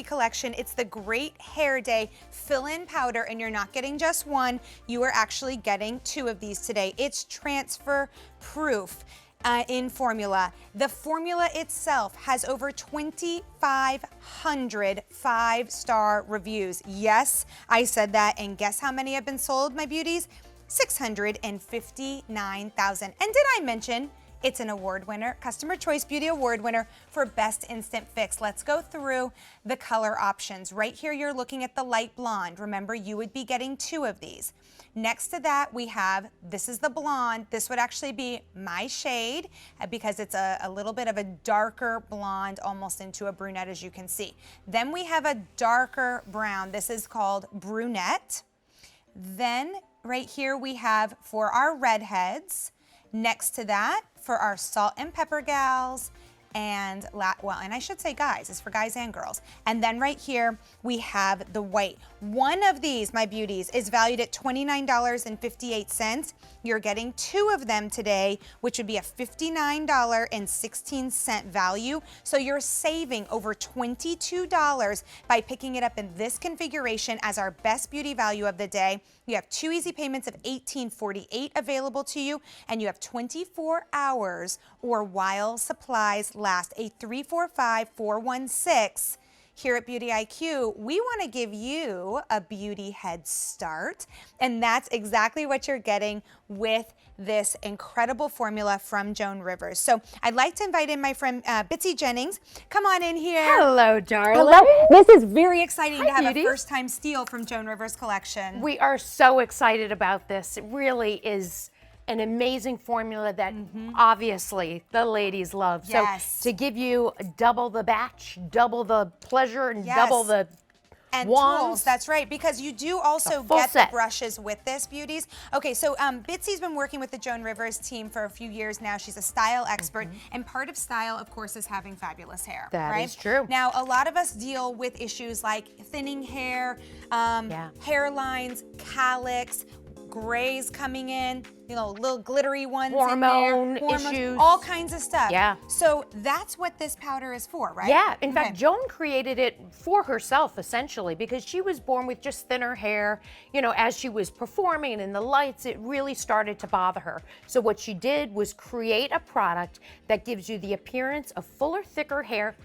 collection. It's the Great Hair Day Fill-In Powder, and you're not getting just one. You are actually getting 2 of these today. It's transfer proof. In formula. The formula itself has over 2,500 5-star reviews. Yes, I said that, and guess how many have been sold, my beauties? 659,000. And did I mention it's an award winner, Customer Choice Beauty Award winner for Best Instant Fix? Let's go through the color options. Right here, you're looking at the light blonde. Remember, you would be getting 2 of these. Next to that, we have, this is the blonde. This would actually be my shade because it's a little bit of a darker blonde, almost into a brunette, as you can see. Then we have a darker brown. This is called brunette. Then right here we have for our redheads. Next to that, for our salt and pepper gals, and and I should say guys, it's for guys and girls. And then right here, we have the white. One of these, my beauties, is valued at $29.58. You're getting 2 of them today, which would be a $59.16 value. So you're saving over $22 by picking it up in this configuration as our best beauty value of the day. You have 2 easy payments of $18.48 available to you, and you have 24 hours or while supplies last. A 345-416. Here at Beauty IQ, we want to give you a beauty head start, and that's exactly what you're getting with this incredible formula from Joan Rivers. So I'd like to invite in my friend Bitsy Jennings. Come on in here. Hello, darling. Hello. This is very exciting to have beauties. a first-time steal from Joan Rivers collection. We are so excited about this. It really is an amazing formula that obviously the ladies love. Yes. So to give you double the batch, double the pleasure, and double the and wands. tools, that's right, because you do also get the brushes with this, beauties. Okay, so Bitsy's been working with the Joan Rivers team for a few years now. She's a style expert, and part of style, of course, is having fabulous hair. That is true. Now, a lot of us deal with issues like thinning hair, hairlines, cowlicks, grays coming in, you know, little glittery ones hormone in there, issues, all kinds of stuff. Yeah. So that's what this powder is for, right? Yeah. In fact, Joan created it for herself essentially because she was born with just thinner hair. You know, as she was performing and in the lights, it really started to bother her. So what she did was create a product that gives you the appearance of fuller, thicker hair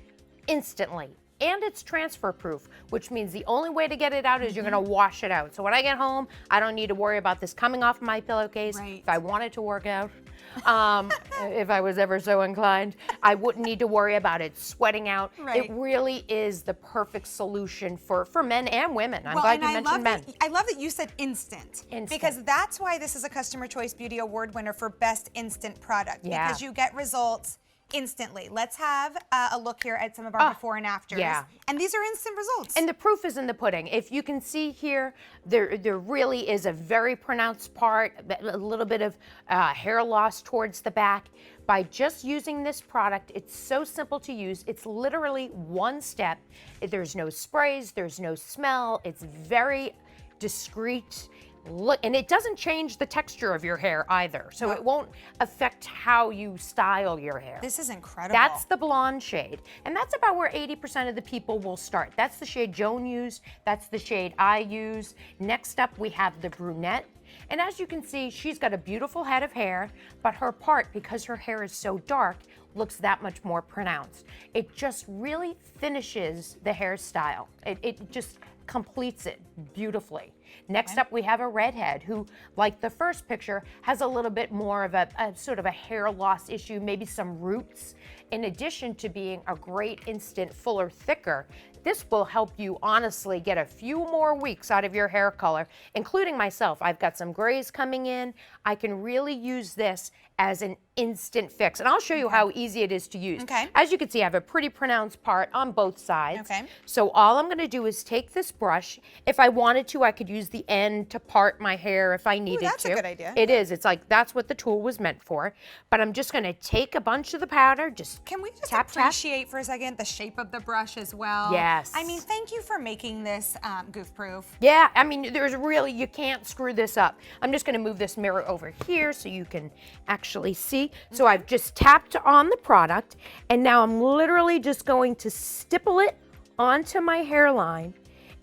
instantly. And it's transfer proof, which means the only way to get it out is you're gonna wash it out. So when I get home, I don't need to worry about this coming off my pillowcase. Right. If I wanted to work out, if I was ever so inclined, I wouldn't need to worry about it sweating out. Right. It really is the perfect solution for men and women. I'm glad you mentioned men. I love that you said instant. Because that's why this is a Customer Choice Beauty Award winner for Best Instant Product. Yeah. Because you get results instantly. Let's have a look here at some of our before and afters. Yeah. And these are instant results. And the proof is in the pudding. If you can see here, there really is a very pronounced part, a little bit of hair loss towards the back. By just using this product, it's so simple to use. It's literally one step. There's no sprays, there's no smell. It's very discreet. Look, and it doesn't change the texture of your hair either, so it won't affect how you style your hair. This is incredible. That's the blonde shade, and that's about where 80% of the people will start. That's the shade Joan used, that's the shade I use. Next up, we have the brunette. And as you can see, she's got a beautiful head of hair, but her part, because her hair is so dark, looks that much more pronounced. It just really finishes the hairstyle. It just completes it beautifully. Next up, we have a redhead who, like the first picture, has a little bit more of a sort of a hair loss issue, maybe some roots. In addition to being a great instant fuller, thicker, this will help you honestly get a few more weeks out of your hair color, including myself. I've got some grays coming in. I can really use this as an instant fix. And I'll show you how easy it is to use. Okay. As you can see, I have a pretty pronounced part on both sides. Okay. So all I'm gonna do is take this brush. If I wanted to, I could use the end to part my hair if I needed to. That's a good idea. It is. It's like, that's what the tool was meant for. But I'm just gonna take a bunch of the powder, just Can we just tap, appreciate for a second the shape of the brush as well? Yes. I mean, thank you for making this goof proof. Yeah, I mean, there's really, you can't screw this up. I'm just gonna move this mirror over here so you can actually see. So I've just tapped on the product, and now I'm literally just going to stipple it onto my hairline,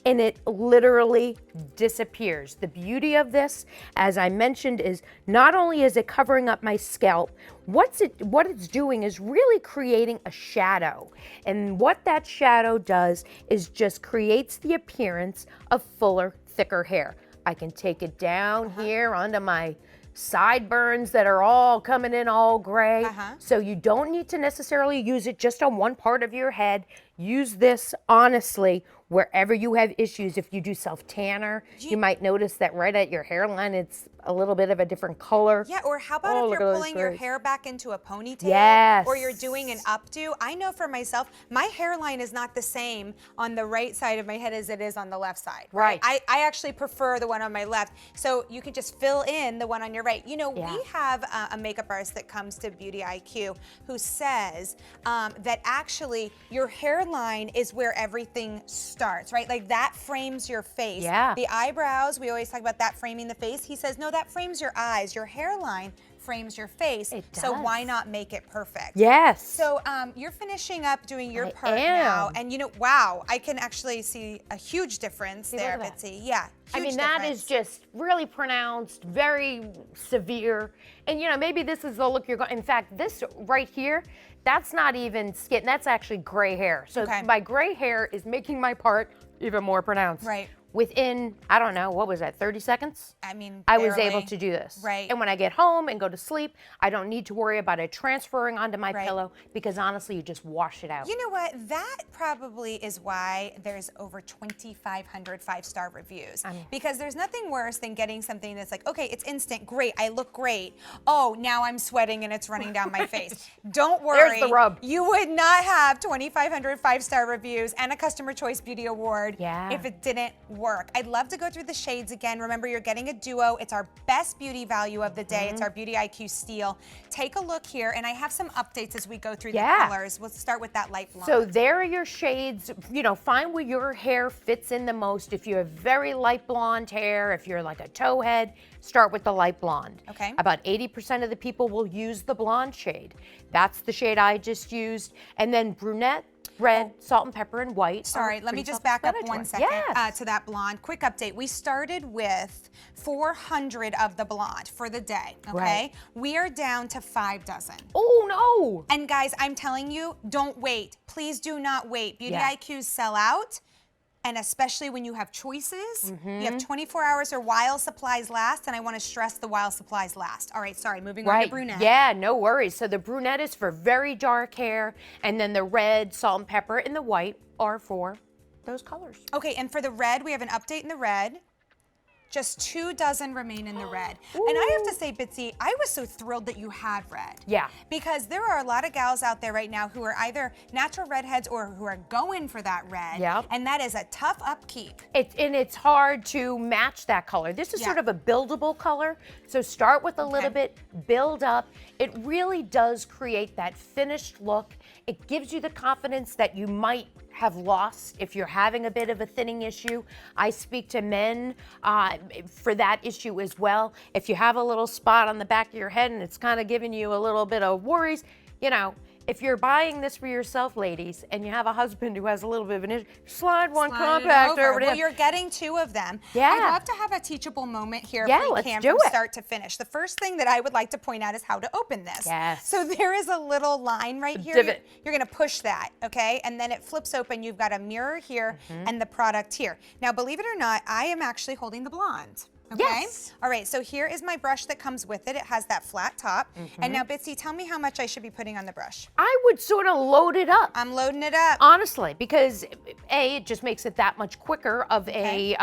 and it literally disappears. The beauty of this, as I mentioned, is not only is it covering up my scalp, what it's doing is really creating a shadow. And what that shadow does is just creates the appearance of fuller, thicker hair. I can take it down here onto my sideburns that are all coming in all gray. So you don't need to necessarily use it just on one part of your head. Use this honestly wherever you have issues. If you do self-tanner, you might notice that right at your hairline, it's a little bit of a different color. Yeah, or how about if you're pulling your hair back into a ponytail? Yes. Or you're doing an updo? I know for myself, my hairline is not the same on the right side of my head as it is on the left side. Right. I actually prefer the one on my left. So you can just fill in the one on your right. You know, we have a makeup artist that comes to Beauty IQ who says that actually your hairline is where everything starts, right? Like that frames your face. Yeah. The eyebrows, we always talk about that framing the face. He says, no, that frames your eyes. Your hairline frames your face. It does. So why not make it perfect? Yes. So you're finishing up doing your part now. And you know, wow, I can actually see a huge difference there, Bitsy. Yeah. I mean, that is just really pronounced, very severe. And you know, maybe this is the look you're going, in fact, this right here, that's not even skin, that's actually gray hair. So my gray hair is making my part even more pronounced. Right. Within, I don't know, what was that, 30 seconds? I mean, I was able to do this. Right. And when I get home and go to sleep, I don't need to worry about it transferring onto my pillow because honestly, you just wash it out. You know what? That probably is why there's over 2,500 five-star reviews. Because there's nothing worse than getting something that's like, okay, it's instant, great, I look great. Oh, now I'm sweating and it's running down my face. Don't worry. There's the rub. You would not have 2,500 five-star reviews and a Customer Choice Beauty Award if it didn't work. I'd love to go through the shades again. Remember, you're getting a duo. It's our best beauty value of the day. It's our Beauty IQ Steel. Take a look here, and I have some updates as we go through the colors. We'll start with that light blonde. So there are your shades. You know, find where your hair fits in the most. If you have very light blonde hair, if you're like a towhead, start with the light blonde. Okay. About 80% of the people will use the blonde shade. That's the shade I just used. And then brunette, red, salt and pepper, and white. Sorry, let me just back up 1 second to that blonde. Quick update. We started with 400 of the blonde for the day, okay? We are down to 5 dozen. Oh, no. And guys, I'm telling you, don't wait. Please do not wait. Beauty IQs sell out. And especially when you have choices, you have 24 hours or while supplies last, and I want to stress the while supplies last. All right, sorry, moving on to brunette. Yeah, no worries. So the brunette is for very dark hair, and then the red, salt and pepper, and the white are for those colors. Okay, and for the red, we have an update in the red. Just 2 dozen remain in the red. And I have to say, Bitsy, I was so thrilled that you had red. Yeah. Because there are a lot of gals out there right now who are either natural redheads or who are going for that red. Yep. And that is a tough upkeep. It's hard to match that color. This is sort of a buildable color. So start with a little bit, build up. It really does create that finished look. It gives you the confidence that you might have lost if you're having a bit of a thinning issue. I speak to men for that issue as well. If you have a little spot on the back of your head and it's kind of giving you a little bit of worries, you know, if you're buying this for yourself, ladies, and you have a husband who has a little bit of an issue, slide one compact over to him. Well, you're getting 2 of them. Yeah. I'd love to have a teachable moment here Yeah, if we let's can do from it. start to finish. The first thing that I would like to point out is how to open this. Yes. So there is a little line right here. Divot. You're going to push that, okay? And then it flips open. You've got a mirror here and the product here. Now, believe it or not, I am actually holding the blonde. Okay. Yes. All right, so here is my brush that comes with it. It has that flat top. And now, Bitsy, tell me how much I should be putting on the brush. I would sort of load it up. I'm loading it up. Honestly, because A, it just makes it that much quicker of a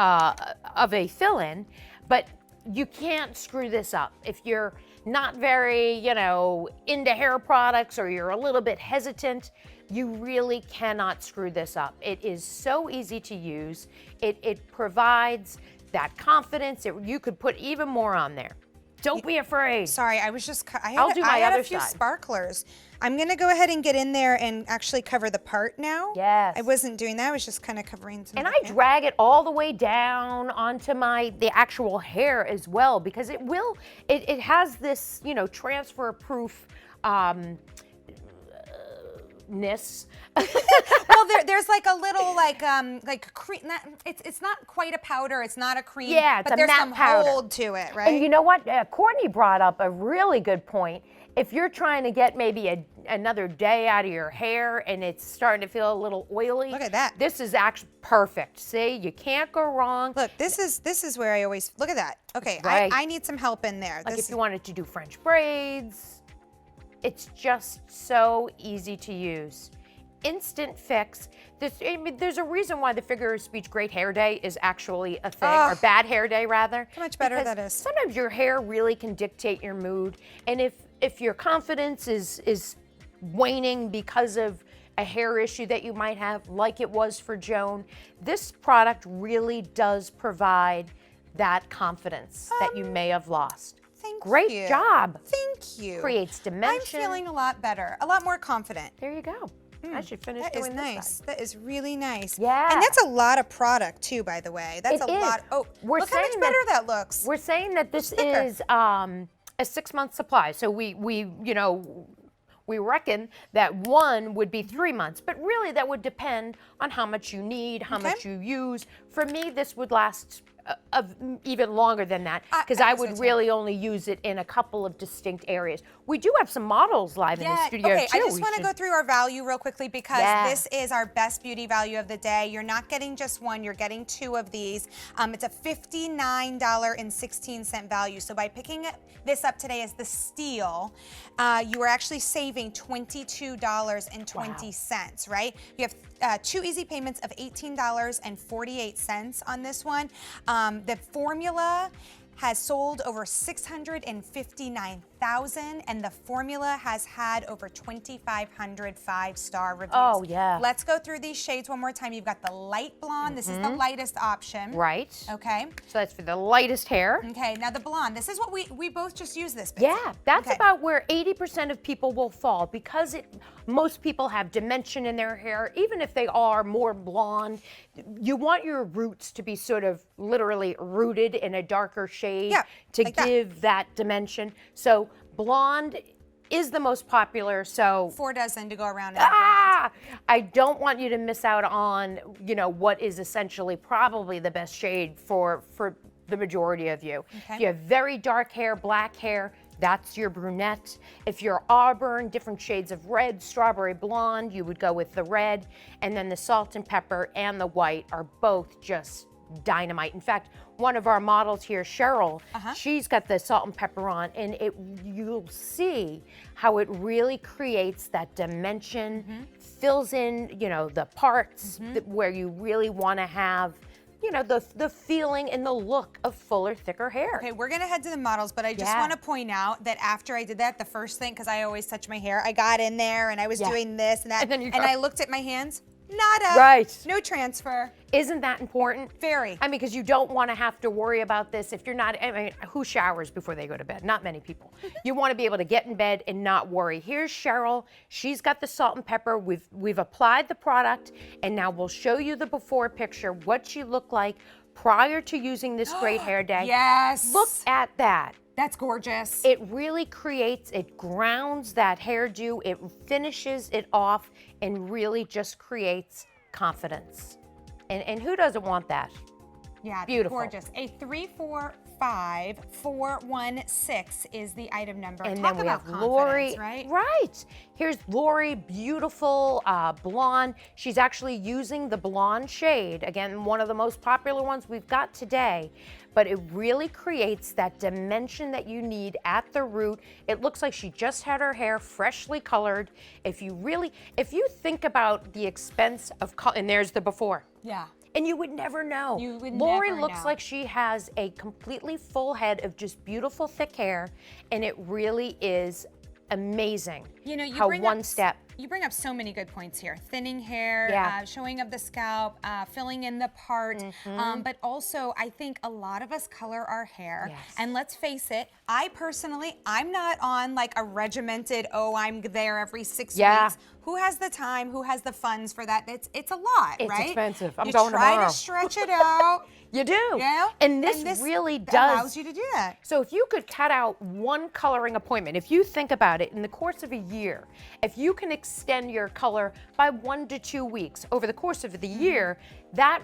fill-in, but you can't screw this up. If you're not very, you know, into hair products or you're a little bit hesitant, you really cannot screw this up. It is so easy to use. It provides that confidence. You could put even more on there. Don't be afraid. Sorry, I was just, I I'll do my had other a few side. sparklers. I'm gonna go ahead and get in there and actually cover the part now. Yes. I wasn't doing that, I was just kind of covering some. And I drag it all the way down onto the actual hair as well, because it has this, you know, transfer proof powderness. Well, there's like a little cream. It's not quite a powder. It's not a cream. Yeah, it's but a there's matte some powder. hold to it, right? And you know what? Courtney brought up a really good point. If you're trying to get maybe another day out of your hair and it's starting to feel a little oily, Look at that. This is actually perfect. See, you can't go wrong. Look, this is where I always look at that. Okay, Right. I need some help in there. Like if you wanted to do French braids, it's just so easy to use. Instant fix. There's a reason why the figure of speech Great Hair Day is actually a thing, or Bad Hair Day rather. How much better because that is. Sometimes your hair really can dictate your mood, and if your confidence is waning because of a hair issue that you might have, like it was for Joan, this product really does provide that confidence that you may have lost. Great you. job. Thank you. Creates dimension. I'm feeling a lot better, a lot more confident. There you go. I should finish That doing is this nice. side. That is really nice. Yeah. And that's a lot of product too, by the way. That's It a is. lot. Oh, We're look how much saying better that looks. We're saying that this thicker. is a 6-month supply. So we reckon that one would be 3 months, but really that would depend on how much you need, how much you use. For me, this would last even longer than that because I would really only use it in a couple of distinct areas. We do have some models live in the studio okay, too. I just want to go through our value real quickly because Yeah. this is our best beauty value of the day. You're not getting just one, you're getting 2 of these. It's a $59.16 value. So by picking this up today as the steal, you are actually saving $22.20, right? You have 2 easy payments of $18.48 on this one. The formula has sold over 659,000, and the formula has had over 2,500 5-star reviews. Oh, yeah. Let's go through these shades one more time. You've got the light blonde. This is the lightest option. Right. Okay. So that's for the lightest hair. Okay, now the blonde. This is what we both just used this. Bitsy. Yeah, that's Okay. about where 80% of people will fall because most people have dimension in their hair, even if they are more blonde. You want your roots to be sort of literally rooted in a darker shade to like that. give that dimension. So blonde is the most popular. So 4 dozen to go around. I don't want you to miss out on, what is essentially probably the best shade for the majority of you. Okay. If you have very dark hair, black hair, that's your brunette. If you're auburn, different shades of red, strawberry blonde, you would go with the red. And then the salt and pepper and the white are both just dynamite. In fact, one of our models here, Cheryl, she's got the salt and pepper on, and you'll see how it really creates that dimension, fills in, the parts where you really want to have the feeling and the look of fuller, thicker hair. Okay, we're gonna head to the models, but I just want to point out that after I did that, the first thing, because I always touch my hair, I got in there and I was doing this and that, and I looked at my hands, nada. Right. No transfer. Isn't that important? Very. I mean, because you don't want to have to worry about this if you're not, who showers before they go to bed? Not many people. You want to be able to get in bed and not worry. Here's Cheryl. She's got the salt and pepper. We've applied the product, and now we'll show you the before picture, what she looked like prior to using this Great Hair Day. Yes. Look at that. That's gorgeous. It really it grounds that hairdo, it finishes it off, and really just creates confidence. And who doesn't want that? Yeah, Beautiful. Gorgeous. A 345416 is the item number. And Talk then we about have Lori, confidence, right? Right. Here's Lori, beautiful blonde. She's actually using the blonde shade. Again, one of the most popular ones we've got today. But it really creates that dimension that you need at the root. It looks like she just had her hair freshly colored. If you think about the expense of color, and there's the before. Yeah. And you would never know. You would Lori never looks know. like she has a completely full head of just beautiful thick hair, and it really is amazing You how bring one up, step. You bring up so many good points here. Thinning hair, showing of the scalp, filling in the part, but also I think a lot of us color our hair. Yes. And let's face it, I'm not on like a regimented, I'm there every 6 weeks. Who has the time? Who has the funds for that? It's a lot, It's right? expensive. I'm you going try tomorrow. to stretch it out. You do. Yeah. And this really does. Allows you to do that. So if you could cut out one coloring appointment, if you think about it, in the course of a year. If you can extend your color by 1 to 2 weeks over the course of the year, that